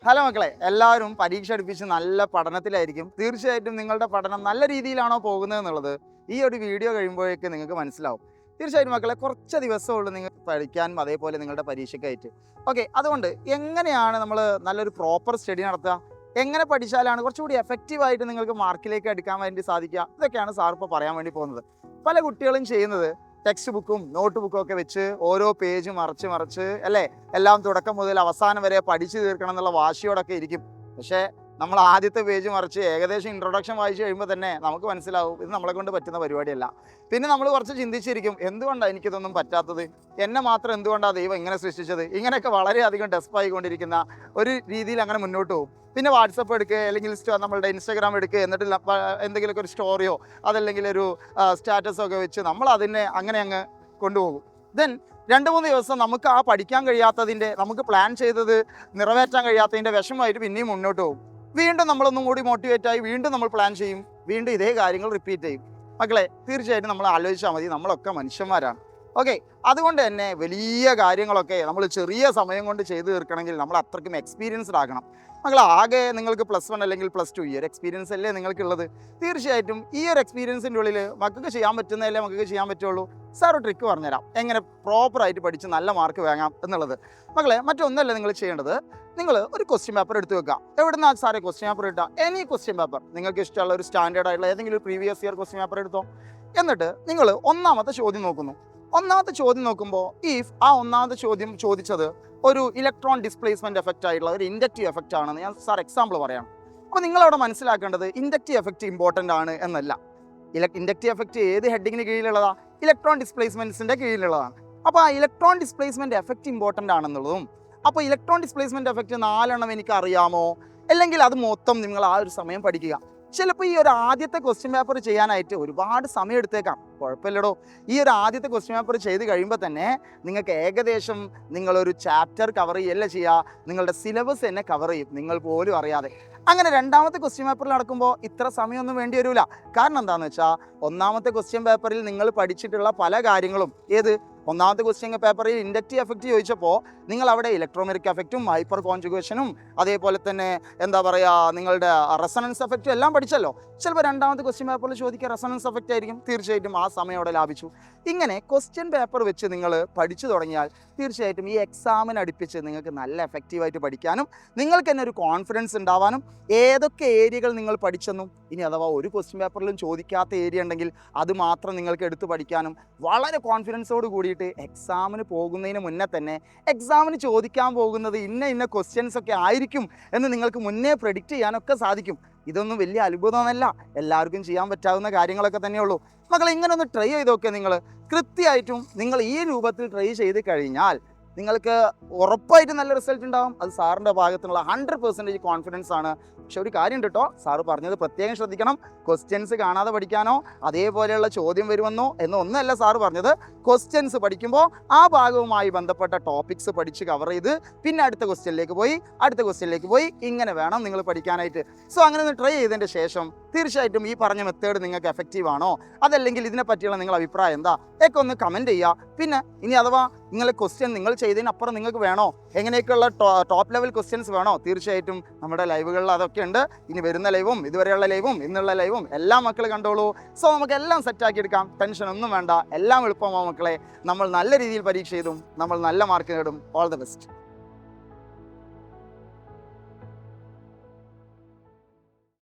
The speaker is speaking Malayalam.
ഹലോ മക്കളെ, എല്ലാവരും പരീക്ഷ അടുപ്പിച്ച് നല്ല പഠനത്തിലായിരിക്കും. തീർച്ചയായിട്ടും നിങ്ങളുടെ പഠനം നല്ല രീതിയിലാണോ പോകുന്നത് എന്നുള്ളത് ഈ ഒരു വീഡിയോ കഴിയുമ്പോഴേക്ക് നിങ്ങൾക്ക് മനസ്സിലാവും. തീർച്ചയായിട്ടും മക്കളെ, കുറച്ച് ദിവസമുള്ളൂ നിങ്ങൾ പഠിക്കാനും അതേപോലെ നിങ്ങളുടെ പരീക്ഷയ്ക്കായിട്ട്. ഓക്കെ, അതുകൊണ്ട് എങ്ങനെയാണ് നമ്മൾ നല്ലൊരു പ്രോപ്പർ സ്റ്റഡി നടത്തുക, എങ്ങനെ പഠിച്ചാലാണ് കുറച്ചുകൂടി എഫക്റ്റീവായിട്ട് നിങ്ങൾക്ക് മാർക്കിലേക്ക് എടുക്കാൻ വേണ്ടി സാധിക്കുക, ഇതൊക്കെയാണ് സാർ ഇപ്പോൾ പറയാൻ വേണ്ടി പോകുന്നത്. പല കുട്ടികളും ചെയ്യുന്നത് ടെക്സ്റ്റ് ബുക്കും നോട്ട് ബുക്കും ഒക്കെ വെച്ച് ഓരോ പേജ് മറിച്ച് അല്ലേ, എല്ലാം തുടക്കം മുതൽ അവസാനം വരെ പഠിച്ചു തീർക്കണം എന്നുള്ള വാശിയോടൊക്കെ ഇരിക്കും. പക്ഷേ നമ്മൾ ആദ്യത്തെ പേജ് മറിച്ച് ഏകദേശം ഇൻട്രൊഡക്ഷൻ വായിച്ച് കഴിയുമ്പോൾ തന്നെ നമുക്ക് മനസ്സിലാവും ഇത് നമ്മളെ കൊണ്ട് പറ്റുന്ന പരിപാടിയല്ല. പിന്നെ നമ്മൾ കുറച്ച് ചിന്തിച്ചിരിക്കും, എന്തുകൊണ്ടാണ് എനിക്കിതൊന്നും പറ്റാത്തത്, എന്നെ മാത്രം എന്തുകൊണ്ടാണ് ദൈവം ഇങ്ങനെ സൃഷ്ടിച്ചത്, ഇങ്ങനെയൊക്കെ വളരെയധികം ഡെസ്പായിക്കൊണ്ടിരിക്കുന്ന ഒരു രീതിയിൽ അങ്ങനെ മുന്നോട്ട് പോകും. പിന്നെ വാട്സപ്പ് എടുക്കുക, അല്ലെങ്കിൽ നമ്മളുടെ ഇൻസ്റ്റാഗ്രാം എടുക്കുക, എന്നിട്ട് എന്തെങ്കിലുമൊക്കെ ഒരു സ്റ്റോറിയോ അതല്ലെങ്കിൽ ഒരു സ്റ്റാറ്റസോ ഒക്കെ വെച്ച് നമ്മൾ അതിനെ അങ്ങനെ അങ്ങ് കൊണ്ടുപോകും. ദെൻ 2-3 ദിവസം നമുക്ക് ആ പഠിക്കാൻ കഴിയാത്തതിൻ്റെ, നമുക്ക് പ്ലാൻ ചെയ്തത് നിറവേറ്റാൻ കഴിയാത്തതിൻ്റെ വിഷമമായിട്ട് പിന്നെയും മുന്നോട്ട് പോകും. വീണ്ടും നമ്മളൊന്നും കൂടി മോട്ടിവേറ്റായി വീണ്ടും നമ്മൾ പ്ലാൻ ചെയ്യും, വീണ്ടും ഇതേ കാര്യങ്ങൾ റിപ്പീറ്റ് ചെയ്യും. മക്കളെ, തീർച്ചയായിട്ടും നമ്മൾ ആലോചിച്ചാൽ മതി, നമ്മളൊക്കെ മനുഷ്യന്മാരാണ്. ഓക്കെ, അതുകൊണ്ട് തന്നെ വലിയ കാര്യങ്ങളൊക്കെ നമ്മൾ ചെറിയ സമയം കൊണ്ട് ചെയ്തു തീർക്കണമെങ്കിൽ നമ്മൾ അത്രയ്ക്കും എക്സ്പീരിയൻസ്ഡ് ആകണം. മക്കൾ, ആകെ നിങ്ങൾക്ക് +1 അല്ലെങ്കിൽ +2 ഈ ഒരു എക്സ്പീരിയൻസ് അല്ലേ നിങ്ങൾക്കുള്ളത്. തീർച്ചയായിട്ടും ഈ ഒരു എക്സ്പീരിയൻസിൻ്റെ ഉള്ളിൽ മക്കൾക്ക് ചെയ്യാൻ പറ്റുന്നതല്ലേ മക്കൾക്ക് ചെയ്യാൻ പറ്റുള്ളൂ. സാർ ഒരു ട്രിക്ക് പറഞ്ഞുതരാം എങ്ങനെ പ്രോപ്പറായിട്ട് പഠിച്ച് നല്ല മാർക്ക് വാങ്ങാം എന്നുള്ളത്. മക്കളെ, മറ്റൊന്നല്ല നിങ്ങൾ ചെയ്യേണ്ടത്, നിങ്ങൾ ഒരു ക്വസ്റ്റ്യൻ പേപ്പർ എടുത്ത് വെക്കുക. എവിടെ നിന്നാണ് സാറേ ക്വസ്റ്റ്യൻ പേപ്പർ ഇട്ടാൽ? എനി ക്വസ്റ്റ്യൻ പേപ്പർ, നിങ്ങൾക്ക് ഇഷ്ടമുള്ള ഒരു സ്റ്റാൻഡേർഡ് ആയിട്ടുള്ള ഏതെങ്കിലും ഒരു പ്രീവിയസ് ഇയർ ക്വസ്റ്റ്യൻ പേപ്പർ എടുത്തോ. എന്നിട്ട് നിങ്ങൾ ഒന്നാമത്തെ ചോദ്യം നോക്കുന്നു. ഒന്നാമത്തെ ചോദ്യം നോക്കുമ്പോൾ ഒന്നാമത്തെ ചോദ്യം ചോദിച്ചത് ഒരു ഇലക്ട്രോൺ ഡിസ്പ്ലേസ്മെന്റ് എഫക്റ്റ് ആയിട്ടുള്ള ഒരു ഇൻഡക്റ്റീവ് എഫക്റ്റ് ആണെന്ന് ഞാൻ സാർ എക്സാമ്പിൾ പറയാം. അപ്പോൾ നിങ്ങളവിടെ മനസ്സിലാക്കേണ്ടത് ഇൻഡക്റ്റീവ് എഫക്റ്റ് ഇമ്പോർട്ടൻ്റ് ആണ് എന്നല്ല. ഇൻഡക്റ്റീവ് എഫക്റ്റ് ഏത് ഹെഡിങ്ങിന് കീഴിലുള്ളതാണ്? ഇലക്ട്രോൺ ഡിസ്പ്ലേസ്മെൻറ്റ്സിൻ്റെ കീഴിലുള്ളതാണ്. അപ്പോൾ ആ ഇലക്ട്രോൺ ഡിസ്പ്ലേസ്മെൻറ്റ് എഫക്റ്റ് ഇമ്പോർട്ടൻ്റ് ആണെന്നുള്ളതും, അപ്പോൾ ഇലക്ട്രോൺ ഡിസ്പ്ലേസ്മെൻറ്റ് എഫക്റ്റ് 4 എണ്ണം എനിക്ക് അറിയാമോ, അല്ലെങ്കിൽ അത് മൊത്തം നിങ്ങൾ ആ ഒരു സമയം പഠിക്കുക. ചിലപ്പോൾ ഈ ഒരു ആദ്യത്തെ ക്വസ്റ്റ്യൻ പേപ്പർ ചെയ്യാനായിട്ട് ഒരുപാട് സമയം എടുത്തേക്കാം. കുഴപ്പമില്ലടോ, ഈ ഒരു ആദ്യത്തെ ക്വസ്റ്റ്യൻ പേപ്പർ ചെയ്ത് കഴിയുമ്പോൾ തന്നെ നിങ്ങൾക്ക് ഏകദേശം നിങ്ങളൊരു ചാപ്റ്റർ കവർ ചെയ്യല്ല ചെയ്യുക, നിങ്ങളുടെ സിലബസ് തന്നെ കവർ ചെയ്യും നിങ്ങൾ പോലും അറിയാതെ. അങ്ങനെ രണ്ടാമത്തെ ക്വസ്റ്റ്യൻ പേപ്പറിൽ നടക്കുമ്പോൾ ഇത്ര സമയമൊന്നും വേണ്ടി വരില്ല. കാരണം എന്താണെന്ന് വെച്ചാൽ ഒന്നാമത്തെ ക്വസ്റ്റ്യൻ പേപ്പറിൽ നിങ്ങൾ പഠിച്ചിട്ടുള്ള പല കാര്യങ്ങളും, ഒന്നാമത്തെ ക്വസ്റ്റ്യൻ പേപ്പറിൽ ഇൻഡക്റ്റീവ് എഫക്റ്റ് ചോദിച്ചപ്പോൾ നിങ്ങൾ അവിടെ ഇലക്ട്രോമെറിക് എഫക്റ്റും ഹൈപ്പർ കോൺജുഗേഷനും അതേപോലെ തന്നെ നിങ്ങളുടെ റെസണൻസ് എഫക്റ്റും എല്ലാം പഠിച്ചല്ലോ. ചിലപ്പോൾ രണ്ടാമത്തെ ക്വസ്റ്റ്യൻ പേപ്പറിൽ ചോദിക്കുക റെസണൻസ് എഫക്റ്റ് ആയിരിക്കും. തീർച്ചയായിട്ടും ആ സമയം അവിടെ ലാഭിച്ചു. ഇങ്ങനെ ക്വസ്റ്റ്യൻ പേപ്പർ വെച്ച് നിങ്ങൾ പഠിച്ചു തുടങ്ങിയാൽ തീർച്ചയായിട്ടും ഈ എക്സാമിന് അടുപ്പിച്ച് നിങ്ങൾക്ക് നല്ല എഫക്റ്റീവായിട്ട് പഠിക്കാനും നിങ്ങൾക്ക് തന്നെ ഒരു കോൺഫിഡൻസ് ഉണ്ടാവാനും, ഏതൊക്കെ ഏരിയകൾ നിങ്ങൾ പഠിച്ചെന്നും ഇനി അഥവാ ഒരു ക്വസ്റ്റ്യൻ പേപ്പറിലും ചോദിക്കാത്ത ഏരിയ ഉണ്ടെങ്കിൽ അത് മാത്രം നിങ്ങൾക്ക് എടുത്ത് പഠിക്കാനും വളരെ കോൺഫിഡൻസോട് കൂടിയിട്ട് എക്സാമിന് പോകുന്നതിന് മുന്നേ തന്നെ എക്സാമിന് ചോദിക്കാൻ പോകുന്നത് ഇന്ന ക്വസ്റ്റ്യൻസ് ഒക്കെ ആയിരിക്കും എന്ന് നിങ്ങൾക്ക് മുന്നേ പ്രെഡിക്റ്റ് ചെയ്യാനൊക്കെ സാധിക്കും. ഇതൊന്നും വലിയ അത്ഭുതമല്ല, എല്ലാവർക്കും ചെയ്യാൻ പറ്റാവുന്ന കാര്യങ്ങളൊക്കെ തന്നെയുള്ളൂ. മക്കളെ, ഇങ്ങനെ ഒന്ന് ട്രൈ ചെയ്തൊക്കെ നിങ്ങൾ കൃത്യമായിട്ടും നിങ്ങൾ ഈ രൂപത്തിൽ ട്രൈ ചെയ്ത് കഴിഞ്ഞാൽ നിങ്ങൾക്ക് ഉറപ്പായിട്ടും നല്ല റിസൾട്ട് ഉണ്ടാകും. അത് സാറിൻ്റെ ഭാഗത്തുനിന്നുള്ള 100% കോൺഫിഡൻസ് ആണ്. പക്ഷെ ഒരു കാര്യം കേട്ടോ, സാറ് പറഞ്ഞത് പ്രത്യേകം ശ്രദ്ധിക്കണം. ക്വസ്റ്റ്യൻസ് കാണാതെ പഠിക്കാനോ അതേപോലെയുള്ള ചോദ്യം വരുമെന്നോ എന്നൊന്നല്ല സാറ് പറഞ്ഞത്. ക്വസ്റ്റ്യൻസ് പഠിക്കുമ്പോൾ ആ ഭാഗവുമായി ബന്ധപ്പെട്ട ടോപ്പിക്സ് പഠിച്ച് കവർ ചെയ്ത് പിന്നെ അടുത്ത ക്വസ്റ്റ്യനിലേക്ക് പോയി ഇങ്ങനെ വേണം നിങ്ങൾ പഠിക്കാനായിട്ട്. സോ അങ്ങനെ ഒന്ന് ട്രൈ ചെയ്തതിൻ്റെ ശേഷം തീർച്ചയായിട്ടും ഈ പറഞ്ഞ മെത്തേഡ് നിങ്ങൾക്ക് എഫക്റ്റീവ് ആണോ, അതല്ലെങ്കിൽ ഇതിനെ പറ്റിയുള്ള നിങ്ങളുടെ അഭിപ്രായം എന്താ ഒക്കെ ഒന്ന് കമൻറ്റ് ചെയ്യുക. പിന്നെ ഇനി അഥവാ നിങ്ങളെ ക്വസ്റ്റ്യൻ നിങ്ങൾ ചെയ്തതിനപ്പുറം നിങ്ങൾക്ക് വേണോ, എങ്ങനെയൊക്കെയുള്ള ടോപ്പ് ലെവൽ ക്വസ്റ്റ്യൻസ് വേണോ, തീർച്ചയായിട്ടും നമ്മുടെ ലൈവുകളിൽ അതൊക്കെ ഉണ്ട്. ഇനി വരുന്ന ലൈവും ഇതുവരെയുള്ള ലൈവും ഇന്നുള്ള ലൈവും എല്ലാം മക്കൾ കണ്ടോളൂ. സോ നമുക്ക് എല്ലാം സെറ്റാക്കി എടുക്കാം, ടെൻഷൻ ഒന്നും വേണ്ട, എല്ലാം എളുപ്പമാവും മക്കളെ. നമ്മൾ നല്ല രീതിയിൽ പരീക്ഷ ചെയ്തും നമ്മൾ നല്ല മാർക്ക് നേടും. All the best.